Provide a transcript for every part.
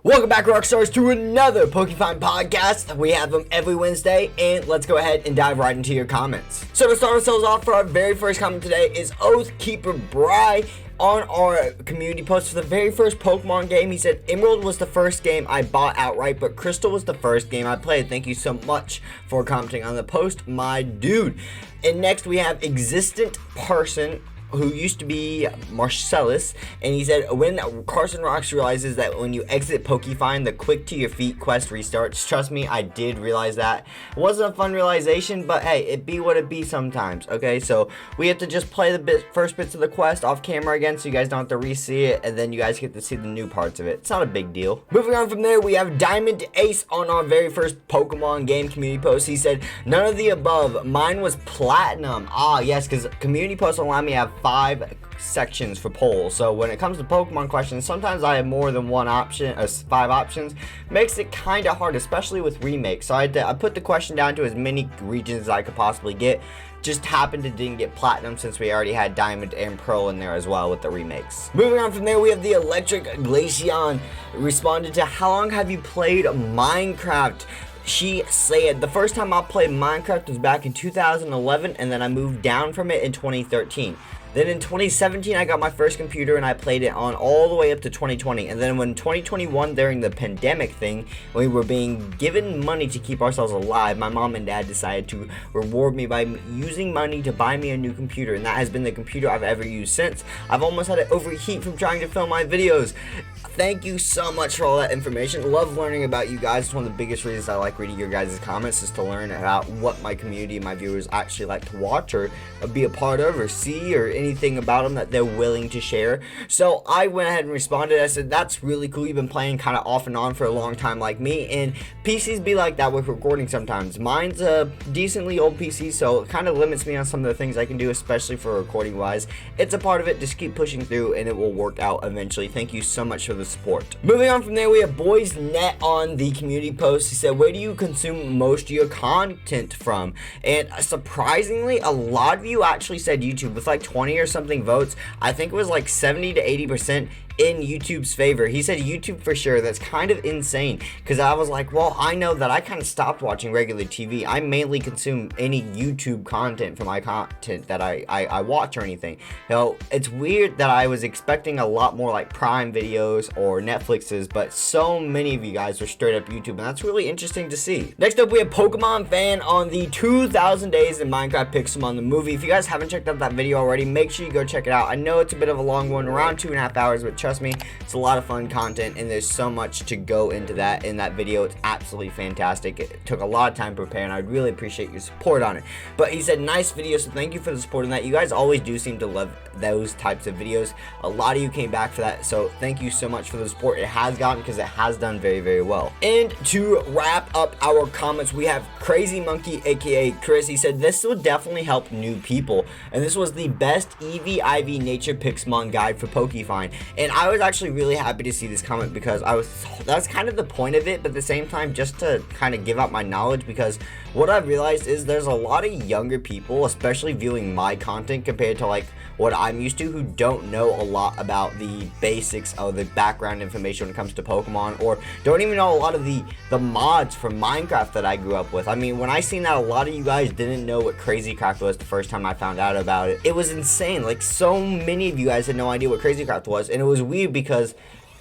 Welcome back, Rockstars, to another PokeFind podcast. We have them every Wednesday, and let's go ahead and dive right into your comments. So to start ourselves off, for our very first comment today is Oathkeeper Bry. On our community post for the very first Pokemon game, he said, Emerald was the first game I bought outright, but Crystal was the first game I played. Thank you so much for commenting on the post, my dude. And next we have Existent Person, who used to be Marcellus, and he said, when Carson Rocks realizes that when you exit PokeFind, the quick to your feet quest restarts. Trust me, I did realize that. It wasn't a fun realization, but hey, it be what it be sometimes, okay? So we have to just play the first bits of the quest off camera again, so you guys don't have to re-see it, and then you guys get to see the new parts of it. It's not a big deal. Moving on from there, we have Diamond Ace on our very first Pokemon game community post. He said, none of the above. Mine was Platinum. Ah, yes, because community posts allow me to have 5 sections for polls. So when it comes to Pokemon questions, sometimes I have more than one option, 5 options. Makes it kind of hard, especially with remakes. So I put the question down to as many regions as I could possibly get. Just happened to didn't get Platinum since we already had Diamond and Pearl in there as well with the remakes. Moving on from there, we have the Electric Glaceon responded to, how long have you played Minecraft? She said, the first time I played Minecraft was back in 2011, and then I moved down from it in 2013. Then in 2017, I got my first computer and I played it on all the way up to 2020. And then when 2021, during the pandemic thing, we were being given money to keep ourselves alive, my mom and dad decided to reward me by using money to buy me a new computer. And that has been the computer I've ever used since. I've almost had it overheat from trying to film my videos. Thank you so much for all that information. Love learning about you guys. It's one of the biggest reasons I like reading your guys' comments, is to learn about what my community and my viewers actually like to watch or be a part of or see, or anything about them that they're willing to share. So I went ahead and responded. I said, that's really cool. You've been playing kind of off and on for a long time like me, and PCs be like that with recording sometimes. Mine's a decently old PC, so it kind of limits me on some of the things I can do, especially for recording wise. It's a part of it. Just keep pushing through and it will work out eventually. Thank you so much for the support. Moving on from there, we have Boys Net on the community post. He said, where do you consume most of your content from? And surprisingly, a lot of you actually said YouTube, with like 20 or something votes. I think it was like 70 to 80% in YouTube's favor. He said YouTube for sure. That's kind of insane, because I was like, well, I know that I kind of stopped watching regular TV. I mainly consume any YouTube content for my content that I watch or anything. So it's weird that I was expecting a lot more like Prime videos or Netflix's, but so many of you guys were straight up YouTube, and that's really interesting to see. Next up, we have Pokemon Fan on the 2000 Days in Minecraft Pixelmon the movie. If you guys haven't checked out that video already, make sure you go check it out. I know it's a bit of a long one, around 2.5 hours, but trust me, it's a lot of fun content, and there's so much to go into that in that video. It's absolutely fantastic. It took a lot of time to prepare, and I'd really appreciate your support on it. But he said, nice video, so thank you for the support on that. You guys always do seem to love those types of videos. A lot of you came back for that, so thank you so much for the support it has gotten, because it has done very, very well. And to wrap up our comments, we have Crazy Monkey, aka Chris. He said, this will definitely help new people, and this was the best EV/IV Nature Pixelmon guide for PokeFind. And I was actually really happy to see this comment, because that's kind of the point of it, but at the same time, just to kind of give out my knowledge, because what I've realized is there's a lot of younger people, especially viewing my content compared to like what I'm used to, who don't know a lot about the basics of the background information when it comes to Pokemon, or don't even know a lot of the mods from Minecraft that I grew up with. I mean, when I seen that a lot of you guys didn't know what Crazycraft was the first time I found out about it, it was insane. Like, so many of you guys had no idea what Crazycraft was, and it was weird because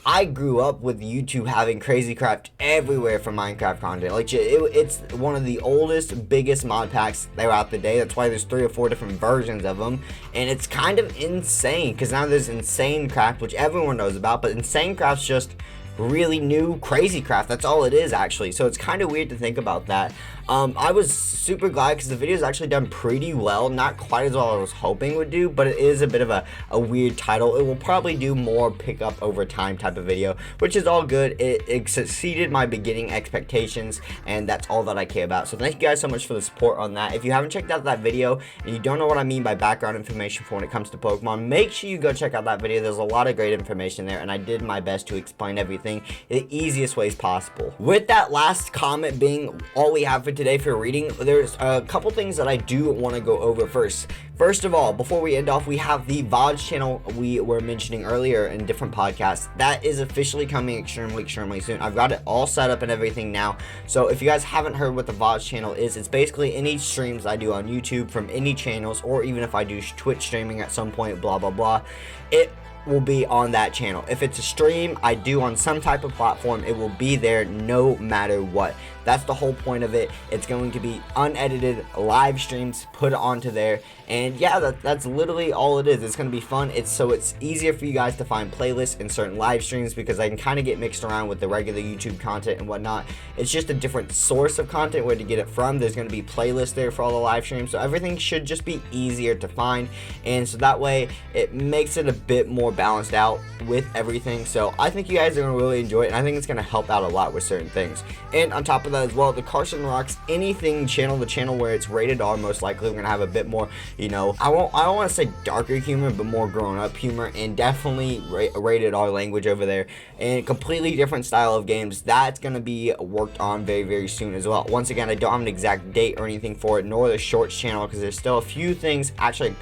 I grew up with YouTube having Crazycraft everywhere for Minecraft content. Like, it's one of the oldest, biggest mod packs throughout the day. That's why there's 3 or 4 different versions of them. And it's kind of insane, because now there's Insane Craft, which everyone knows about, but Insane Craft's just really new Crazycraft. That's all it is, actually. So it's kind of weird to think about that. I was super glad, because the video is actually done pretty well. Not quite as well as I was hoping it would do, but it is a bit of a weird title. It will probably do more pick up over time type of video, which is all good. It exceeded my beginning expectations, and that's all that I care about. So thank you guys so much for the support on that. If you haven't checked out that video and you don't know what I mean by background information for when it comes to Pokemon, make sure you go check out that video. There's a lot of great information there, and I did my best to explain everything everything the easiest ways possible. With that last comment being all we have for today for reading, there's a couple things that I do want to go over first. First of all, before we end off, we have the Vods channel we were mentioning earlier in different podcasts. That is officially coming extremely soon. I've got it all set up and everything now. So if you guys haven't heard what the Vods channel is, it's basically any streams I do on YouTube from any channels, or even if I do Twitch streaming at some point, blah, blah, blah. It will be on that channel. If it's a stream I do on some type of platform, it will be there no matter what. That's the whole point of it. It's going to be unedited live streams put onto there, and yeah, that's literally all it is. It's going to be fun. It's easier for you guys to find playlists in certain live streams, because I can kind of get mixed around with the regular YouTube content and whatnot. It's just a different source of content where to get it from. There's going to be playlists there for all the live streams, so everything should just be easier to find, and so that way it makes it a bit more balanced out with everything. So I think you guys are going to really enjoy it, and I think it's going to help out a lot with certain things. And on top of that as well, the CarsonRocksAnything channel, the channel where it's rated R, most likely we're going to have a bit more, you know, I don't want to say darker humor, but more grown up humor, and definitely rated R language over there, and completely different style of games. That's going to be worked on very soon as well. Once again, I don't have an exact date or anything for it, nor the shorts channel, because there's still a few things, actually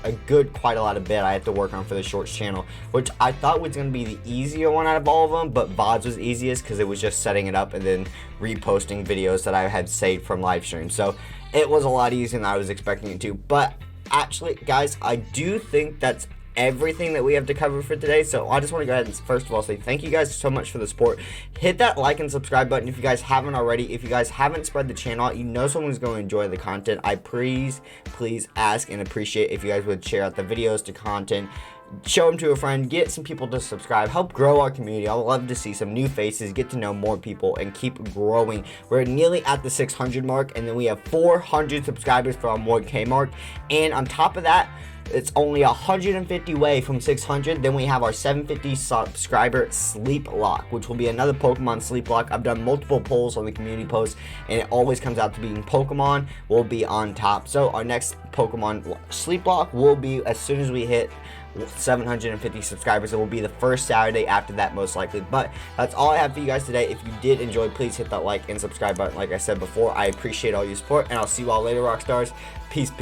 quite a lot of bit I have to work on for the shorts channel, which I thought was going to be the easier one out of all of them, but Vods was easiest because it was just setting it up and then reposting videos that I had saved from live streams. So it was a lot easier than I was expecting it to. But actually, guys, I do think that's everything that we have to cover for today. So I just want to go ahead and first of all say thank you guys so much for the support. Hit that like and subscribe button if you guys haven't already. If you guys haven't spread the channel out, you know someone's going to enjoy the content. I please ask and appreciate if you guys would share out the videos to content, show them to a friend, get some people to subscribe, help grow our community. I would love to see some new faces, get to know more people, and keep growing. We're nearly at the 600 mark, and then we have 400 subscribers for our 1K mark, and on top of that, it's only 150 away from 600. Then we have our 750 subscriber sleep lock, which will be another Pokemon sleep lock. I've done multiple polls on the community post, and it always comes out to being Pokemon will be on top. So our next Pokemon sleep lock will be as soon as we hit 750 subscribers. It will be the first Saturday after that, most likely. But that's all I have for you guys today. If you did enjoy, please hit that like and subscribe button like I said before. I appreciate all your support, and I'll see you all later, Rockstars. Peace.